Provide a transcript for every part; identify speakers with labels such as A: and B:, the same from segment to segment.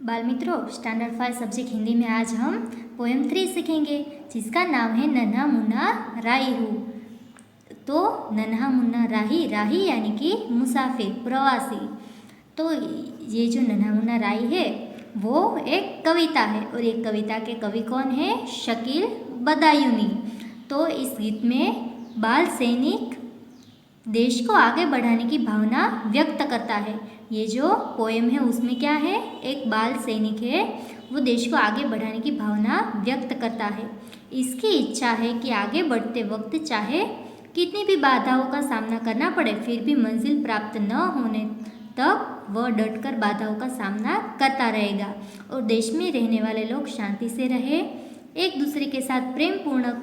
A: बाल मित्रों, standard 5 subject Hindi में आज हम पोएम 3 सीखेंगे, जिसका नाम है नन्हा मुन्ना राही हूँ। तो नन्हा मुन्ना राही, राही यानी कि मुसाफिर, प्रवासी। तो ये जो नन्हा मुन्ना राही है वो एक कविता है, और एक कविता के कवि कौन है? शकील बदायूनी। तो इस गीत में बाल सैनिक देश को आगे बढ़ाने की भावना व्यक्त करता है। ये जो पोएम है उसमें क्या है? एक बाल सैनिक है, वो देश को आगे बढ़ाने की भावना व्यक्त करता है। इसकी इच्छा है कि आगे बढ़ते वक्त चाहे कितनी भी बाधाओं का सामना करना पड़े, फिर भी मंजिल प्राप्त न होने तक वह डटकर बाधाओं का सामना करता रहेगा, और देश में रहने वाले लोग शांति से रहे, एक दूसरे के साथ प्रेम पूर्ण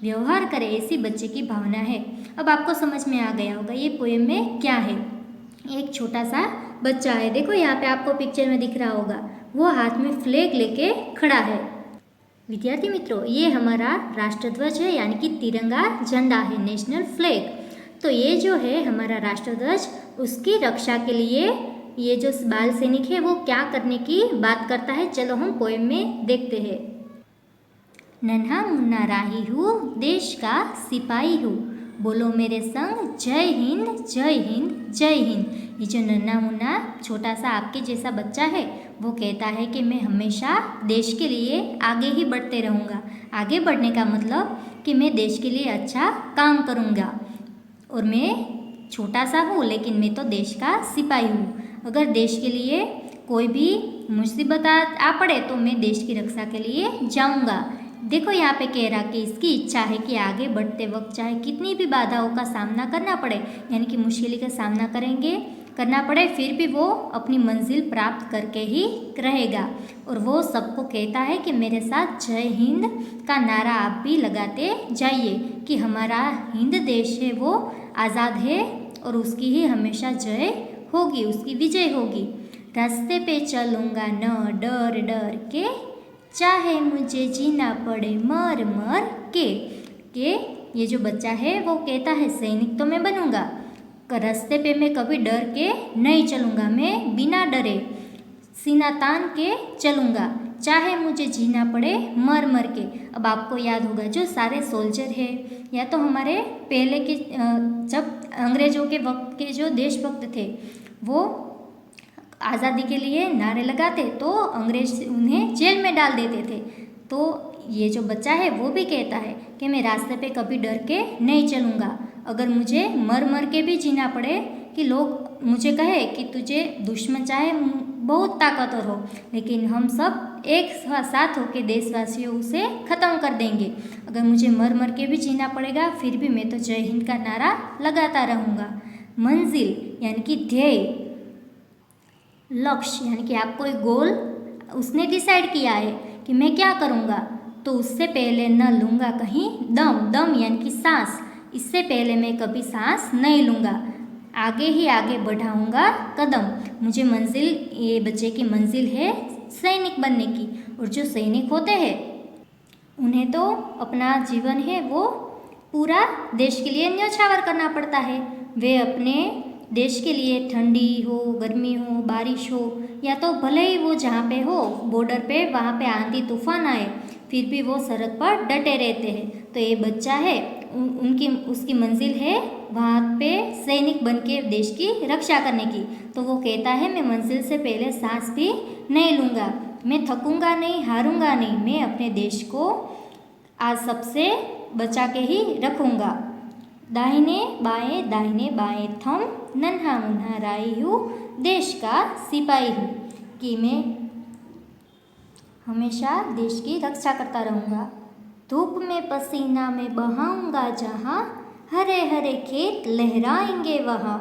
A: व्यवहार करे, ऐसी बच्चे की भावना है। अब आपको समझ में आ गया होगा ये पोएम में क्या है। एक छोटा सा बच्चा है, देखो यहाँ पे आपको पिक्चर में दिख रहा होगा, वो हाथ में फ्लैग लेके खड़ा है। विद्यार्थी मित्रों, ये हमारा राष्ट्रध्वज है, यानी कि तिरंगा झंडा है, नेशनल फ्लैग। तो ये जो है हमारा राष्ट्रध्वज, उसकी रक्षा के लिए ये जो बाल सैनिक है वो क्या करने की बात करता है, चलो हम पोएम में देखते हैं। नन्हा मुन्ना राही हूँ, देश का सिपाही हूँ, बोलो मेरे संग जय हिंद जय हिंद जय हिंद। ये जो नन्हा मुन्ना छोटा सा आपके जैसा बच्चा है वो कहता है कि मैं हमेशा देश के लिए आगे ही बढ़ते रहूँगा। आगे बढ़ने का मतलब कि मैं देश के लिए अच्छा काम करूँगा, और मैं छोटा सा हूँ लेकिन मैं तो देश का सिपाही हूँ। अगर देश के लिए कोई भी मुसीबत आ पड़े तो मैं देश की रक्षा के लिए जाऊँगा। देखो यहाँ पे कह रहा कि इसकी इच्छा है कि आगे बढ़ते वक्त चाहे कितनी भी बाधाओं का सामना करना पड़े, यानी कि मुश्किल का सामना करना पड़े, फिर भी वो अपनी मंजिल प्राप्त करके ही रहेगा। और वो सबको कहता है कि मेरे साथ जय हिंद का नारा आप भी लगाते जाइए, कि हमारा हिंद देश है वो आज़ाद है और उसकी ही हमेशा जय होगी, उसकी विजय होगी। रास्ते पे चलूँगा न डर डर के, चाहे मुझे जीना पड़े मर मर के ये जो बच्चा है वो कहता है सैनिक तो मैं बनूंगा, रास्ते पे मैं कभी डर के नहीं चलूँगा, मैं बिना डरे सीना तान के चलूँगा, चाहे मुझे जीना पड़े मर मर के। अब आपको याद होगा जो सारे सोल्जर है या तो हमारे पहले के जब अंग्रेज़ों के वक्त के जो देशभक्त थे वो आज़ादी के लिए नारे लगाते तो अंग्रेज उन्हें जेल में डाल देते थे। तो ये जो बच्चा है वो भी कहता है कि मैं रास्ते पे कभी डर के नहीं चलूँगा, अगर मुझे मर मर के भी जीना पड़े, कि लोग मुझे कहे कि तुझे दुश्मन चाहे बहुत ताकतवर हो, लेकिन हम सब एक साथ होकर देशवासियों से ख़त्म कर देंगे। अगर मुझे मर मर के भी जीना पड़ेगा फिर भी मैं तो जय हिंद का नारा लगाता रहूँगा। मंजिल यानी कि ध्येय, लक्ष्य यानी कि आपको एक गोल उसने डिसाइड किया है कि मैं क्या करूँगा, तो उससे पहले न लूँगा कहीं दम, दम यानी कि सांस, इससे पहले मैं कभी सांस नहीं लूँगा, आगे ही आगे बढ़ाऊँगा कदम। मुझे मंजिल, ये बच्चे की मंजिल है सैनिक बनने की, और जो सैनिक होते हैं उन्हें तो अपना जीवन है वो पूरा देश के लिए न्यौछावर करना पड़ता है। वे अपने देश के लिए ठंडी हो, गर्मी हो, बारिश हो, या तो भले ही वो जहाँ पे हो बॉर्डर पे, वहाँ पे आंधी तूफान आए, फिर भी वो सरहद पर डटे रहते हैं। तो ये बच्चा है उसकी मंजिल है वहाँ पे सैनिक बन के देश की रक्षा करने की। तो वो कहता है मैं मंजिल से पहले सांस भी नहीं लूँगा, मैं थकूँगा नहीं, हारूँगा नहीं, मैं अपने देश को आज सबसे बचा के ही रखूँगा। दाहिने बाएं थम, नन्हा मुन्ना राही हूँ, देश का सिपाही हूँ, कि मैं हमेशा देश की रक्षा करता रहूँगा। धूप में पसीना में बहाऊँगा जहाँ, हरे हरे खेत लहराएंगे वहाँ,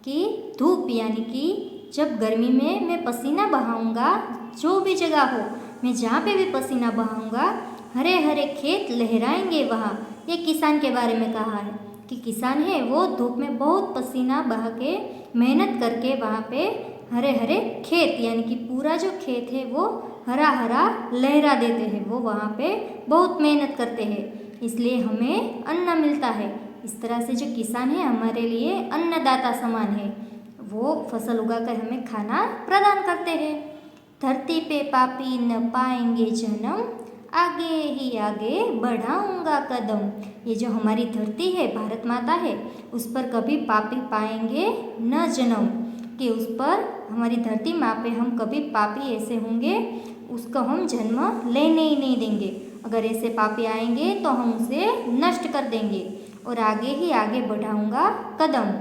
A: कि धूप यानी कि जब गर्मी में मैं पसीना बहाऊँगा, जो भी जगह हो मैं जहाँ पे भी पसीना बहाऊँगा, हरे हरे खेत लहराएंगे वहाँ। ये किसान के बारे में कहा है कि किसान है वो धूप में बहुत पसीना बहा के मेहनत करके वहाँ पे हरे हरे खेत यानी कि पूरा जो खेत है वो हरा हरा लहरा देते हैं, वो वहाँ पे बहुत मेहनत करते हैं, इसलिए हमें अन्न मिलता है। इस तरह से जो किसान है हमारे लिए अन्नदाता समान है, वो फसल उगाकर हमें खाना प्रदान करते हैं। धरती पे पापी न पाएंगे जन्म, आगे ही आगे बढ़ाऊंगा कदम। ये जो हमारी धरती है, भारत माता है, उस पर कभी पापी पाएंगे न जन्म, कि उस पर हमारी धरती माँ पे हम कभी पापी ऐसे होंगे उसको हम जन्म लेने ही नहीं देंगे। अगर ऐसे पापी आएंगे तो हम उसे नष्ट कर देंगे और आगे ही आगे बढ़ाऊंगा कदम।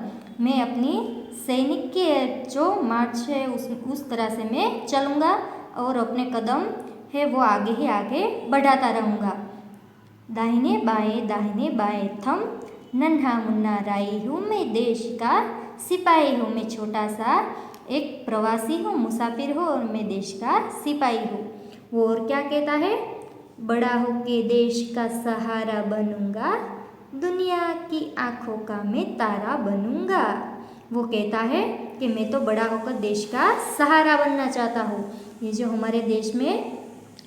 A: मैं अपनी सैनिक के जो मार्च है उस तरह से मैं चलूँगा और अपने कदम है वो आगे ही आगे बढ़ाता रहूँगा। दाहिने बाएं थम, नन्हा मुन्ना राई हूँ मैं देश का सिपाही हूँ। मैं छोटा सा एक प्रवासी हूँ, मुसाफिर हूँ और मैं देश का सिपाही हूँ। वो और क्या कहता है, बड़ा होके देश का सहारा बनूंगा, दुनिया की आँखों का मैं तारा बनूंगा। वो कहता है कि मैं तो बड़ा होकर देश का सहारा बनना चाहता हूँ। ये जो हमारे देश में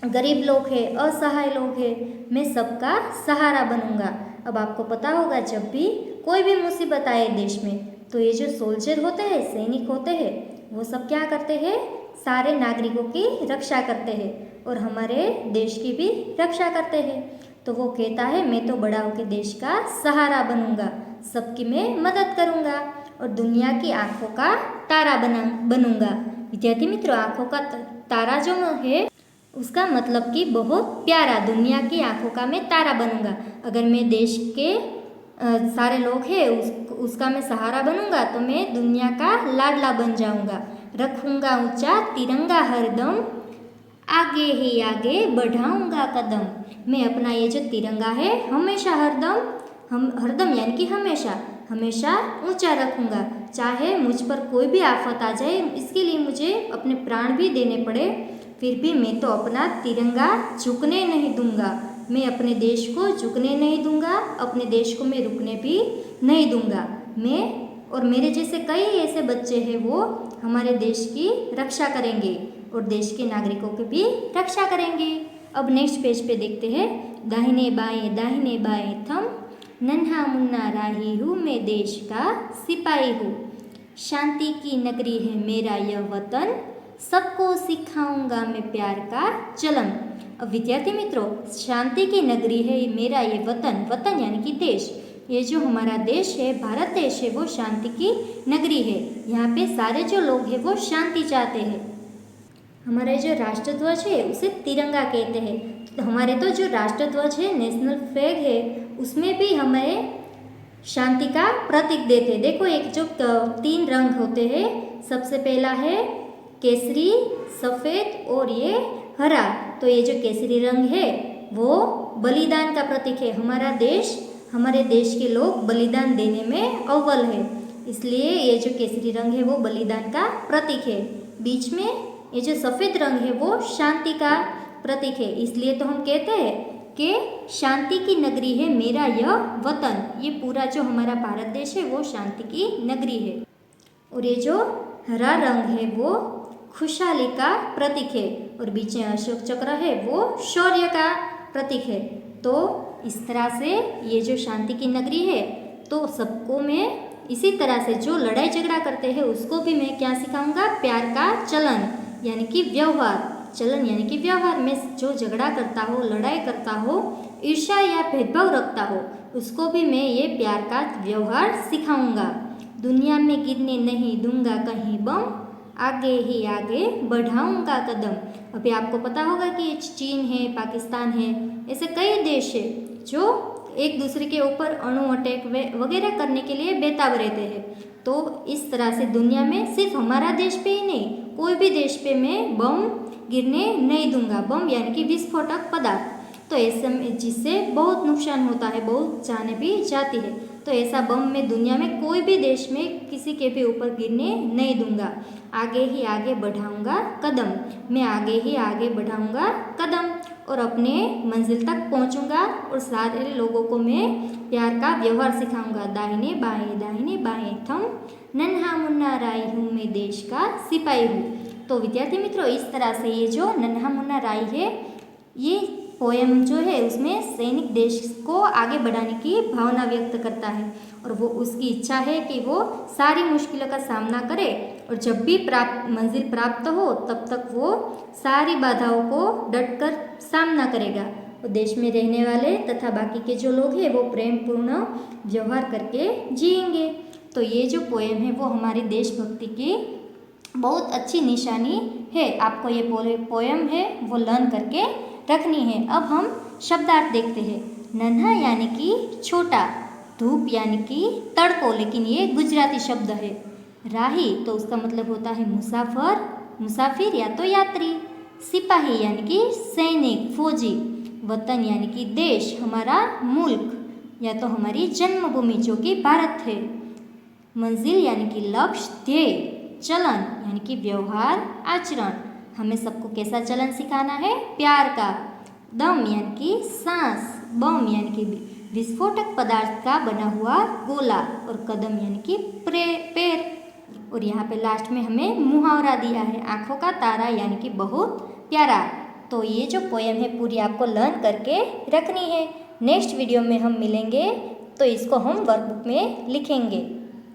A: गरीब लोग हैं, असहाय लोग हैं, मैं सबका सहारा बनूंगा। अब आपको पता होगा जब भी कोई भी मुसीबत आए देश में तो ये जो सोल्जर होते हैं, सैनिक होते हैं, वो सब क्या करते हैं, सारे नागरिकों की रक्षा करते हैं और हमारे देश की भी रक्षा करते हैं। तो वो कहता है मैं तो बड़ा होकर देश का सहारा बनूंगा, सबकी मैं मदद करूंगा और दुनिया की आँखों का तारा बनूंगा। विद्यार्थी मित्रों, आँखों का तारा जो है उसका मतलब कि बहुत प्यारा, दुनिया की आँखों का मैं तारा बनूंगा। अगर मैं देश के सारे लोग हैं उसका मैं सहारा बनूंगा तो मैं दुनिया का लाडला बन जाऊंगा। रखूंगा ऊंचा तिरंगा हरदम, आगे ही आगे बढ़ाऊंगा कदम। मैं अपना ये जो तिरंगा है हमेशा हरदम यानी कि हमेशा ऊंचा रखूंगा। चाहे मुझ पर कोई भी आफत आ जाए, इसके लिए मुझे अपने प्राण भी देने पड़े, फिर भी मैं तो अपना तिरंगा झुकने नहीं दूंगा। मैं अपने देश को झुकने नहीं दूंगा, अपने देश को मैं रुकने भी नहीं दूंगा। मैं और मेरे जैसे कई ऐसे बच्चे हैं वो हमारे देश की रक्षा करेंगे और देश के नागरिकों की भी रक्षा करेंगे। अब नेक्स्ट पेज पे देखते हैं, दाहिने बाएं थम, नन्हा मुन्ना राही हूँ मैं देश का सिपाही हूँ। शांति की नगरी है मेरा यह वतन, सबको सिखाऊंगा मैं प्यार का चलन। अब विद्यार्थी मित्रों, शांति की नगरी है मेरा ये वतन यानी कि देश। ये जो हमारा देश है, भारत देश है, वो शांति की नगरी है। यहाँ पे सारे जो लोग हैं वो शांति चाहते हैं। हमारा जो राष्ट्रध्वज है उसे तिरंगा कहते हैं। तो हमारे तो जो राष्ट्रध्वज है, नेशनल फ्लैग है, उसमें भी हमें शांति का प्रतीक देते हैं। देखो एक जो 3 रंग होते हैं, सबसे पहला है केसरी, सफ़ेद और ये हरा। तो ये जो केसरी रंग है वो बलिदान का प्रतीक है। हमारे देश के लोग बलिदान देने में अव्वल है, इसलिए ये जो केसरी रंग है वो बलिदान का प्रतीक है। बीच में ये जो सफ़ेद रंग है वो शांति का प्रतीक है, इसलिए तो हम कहते हैं कि शांति की नगरी है मेरा यह वतन। ये पूरा जो हमारा भारत देश है वो शांति की नगरी है। और ये जो हरा रंग है वो खुशहाली का प्रतीक है और बीच में अशोक चक्र है वो शौर्य का प्रतीक है। तो इस तरह से ये जो शांति की नगरी है, तो सबको मैं इसी तरह से जो लड़ाई झगड़ा करते हैं उसको भी मैं क्या सिखाऊंगा, प्यार का चलन यानी कि व्यवहार। चलन यानी कि व्यवहार में जो झगड़ा करता हो, लड़ाई करता हो, ईर्ष्या या भेदभाव रखता हो, उसको भी मैं ये प्यार का व्यवहार सिखाऊंगा। दुनिया में गिरने नहीं दूंगा कहीं बम, आगे ही आगे बढ़ाऊंगा कदम। अभी आपको पता होगा कि चीन है, पाकिस्तान है, ऐसे कई देश है जो एक दूसरे के ऊपर अणु अटैक वगैरह करने के लिए बेताब रहते हैं। तो इस तरह से दुनिया में सिर्फ हमारा देश पे ही नहीं, कोई भी देश पे मैं बम गिरने नहीं दूंगा। बम यानी कि विस्फोटक पदार्थ, तो ऐसे में जिससे बहुत नुकसान होता है, बहुत जानें भी जाती है। तो ऐसा बम मैं दुनिया में कोई भी देश में किसी के भी ऊपर गिरने नहीं दूंगा। आगे ही आगे बढ़ाऊंगा कदम, मैं आगे ही आगे बढ़ाऊंगा कदम और अपने मंजिल तक पहुंचूंगा और सारे लोगों को मैं प्यार का व्यवहार सिखाऊंगा। दाहिने बाएं थम, नन्हा मुन्ना राई हूँ मैं देश का सिपाही हूँ। तो विद्यार्थी मित्रों, इस तरह से ये जो नन्हा मुन्ना राई है, ये पोएम जो है उसमें सैनिक देश को आगे बढ़ाने की भावना व्यक्त करता है और वो उसकी इच्छा है कि वो सारी मुश्किलों का सामना करे और जब भी मंजिल प्राप्त हो तब तक वो सारी बाधाओं को डटकर सामना करेगा। और देश में रहने वाले तथा बाकी के जो लोग हैं वो प्रेम पूर्ण व्यवहार करके जिएंगे। तो ये जो पोएम है वो हमारी देशभक्ति की बहुत अच्छी निशानी है। आपको ये पोएम है वो लर्न करके रखनी है। अब हम शब्दार्थ देखते हैं। नन्हा यानी कि छोटा, धूप यानी कि तड़को, लेकिन ये गुजराती शब्द है। राही तो उसका मतलब होता है मुसाफिर या तो यात्री। सिपाही यानी कि सैनिक, फौजी। वतन यानी कि देश, हमारा मुल्क या तो हमारी जन्मभूमि जो कि भारत है। मंजिल यानी कि लक्ष्य, ध्येय। चलन यानी कि व्यवहार, आचरण। हमें सबको कैसा चलन सिखाना है? प्यार का। दम यानी कि सांस। बम यानी कि विस्फोटक पदार्थ का बना हुआ गोला। और कदम यानी कि पैर। और यहाँ पे लास्ट में हमें मुहावरा दिया है, आँखों का तारा यानी कि बहुत प्यारा। तो ये जो पोएम है पूरी आपको लर्न करके रखनी है। नेक्स्ट वीडियो में हम मिलेंगे तो इसको हम वर्कबुक में लिखेंगे।